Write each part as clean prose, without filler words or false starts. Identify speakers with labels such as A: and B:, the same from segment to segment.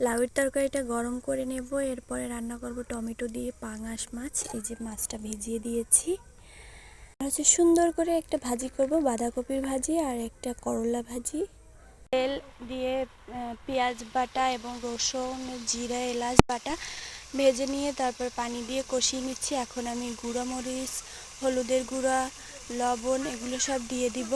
A: লাউয়ের তরকারিটা গরম করে নেব, এরপরে রান্না করব টমেটো দিয়ে পাঙাশ মাছ। এই যে মাছটা ভিজিয়ে দিয়েছি। হচ্ছে সুন্দর করে একটা ভাজি করব, বাঁধাকপির ভাজি আর একটা করলা ভাজি। তেল দিয়ে পেঁয়াজ বাটা এবং রসুন, জিরা, এলাচ বাটা ভেজে নিয়ে তারপর পানি দিয়ে কষিয়ে নিচ্ছি। এখন আমি গুঁড়া মরিচ, হলুদের গুঁড়া, লবণ এগুলো সব দিয়ে দিব।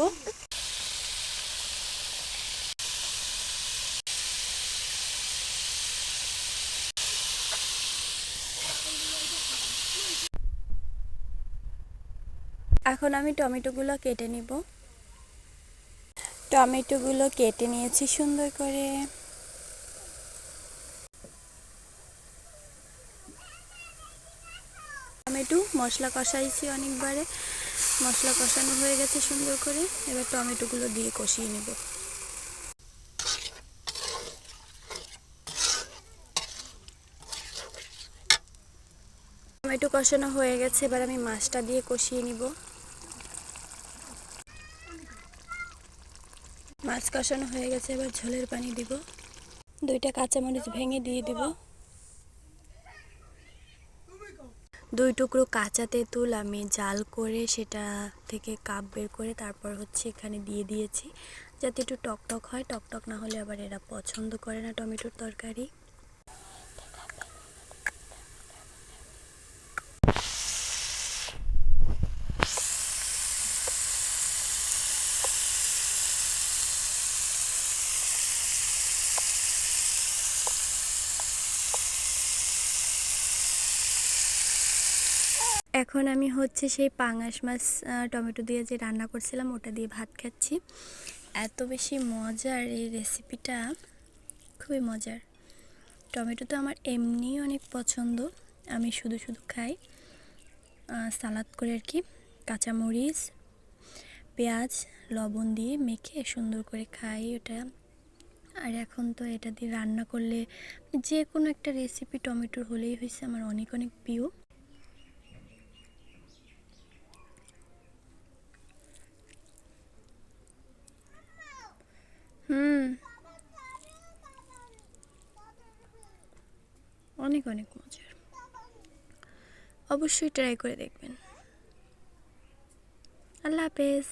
A: এখন আমি টমেটোগুলো কেটে নিব। টমেটোগুলো কেটে নিয়েছি সুন্দর করে। টমেটো মশলা কষাইছি অনেকবারে, মশলা কষানো হয়ে গেছে সুন্দর করে। এবার টমেটোগুলো দিয়ে কষিয়ে নেব। টমেটো কষানো হয়ে গেছে, এবার আমি মাছটা দিয়ে কষিয়ে নিব। মাছ কষানো হয়ে গেছে, এবার ঝোলের পানি দিব। 2টা কাঁচামরিচ ভেঙে দিয়ে দিব। 2 টুকরো কাঁচা তেঁতুল আমি জাল করে সেটা থেকে কাপ বের করে তারপর হচ্ছে এখানে দিয়ে দিয়েছি, যাতে একটু টকটক হয়। টকটক না হলে আবার এরা পছন্দ করে না টমেটোর তরকারি। এখন আমি হচ্ছে সেই পাঙাশ মাছ টমেটো দিয়ে যে রান্না করছিলাম ওটা দিয়ে ভাত খাচ্ছি। এত বেশি মজার এই রেসিপিটা, খুবই মজার। টমেটো তো আমার এমনি অনেক পছন্দ, আমি শুধু শুধু খাই সালাদ করে আর কি। কাঁচামরিচ, পেঁয়াজ, লবণ দিয়ে মেখে সুন্দর করে খাই ওটা। আর এখন তো এটা দিয়ে রান্না করলে যে কোনো একটা রেসিপি টমেটোর হলেই হয়েছে, আমার অনেক অনেক প্রিয়। অনেক অনেক মজার, অবশ্যই ট্রাই করে দেখবেন। আল্লাহ হাফেজ।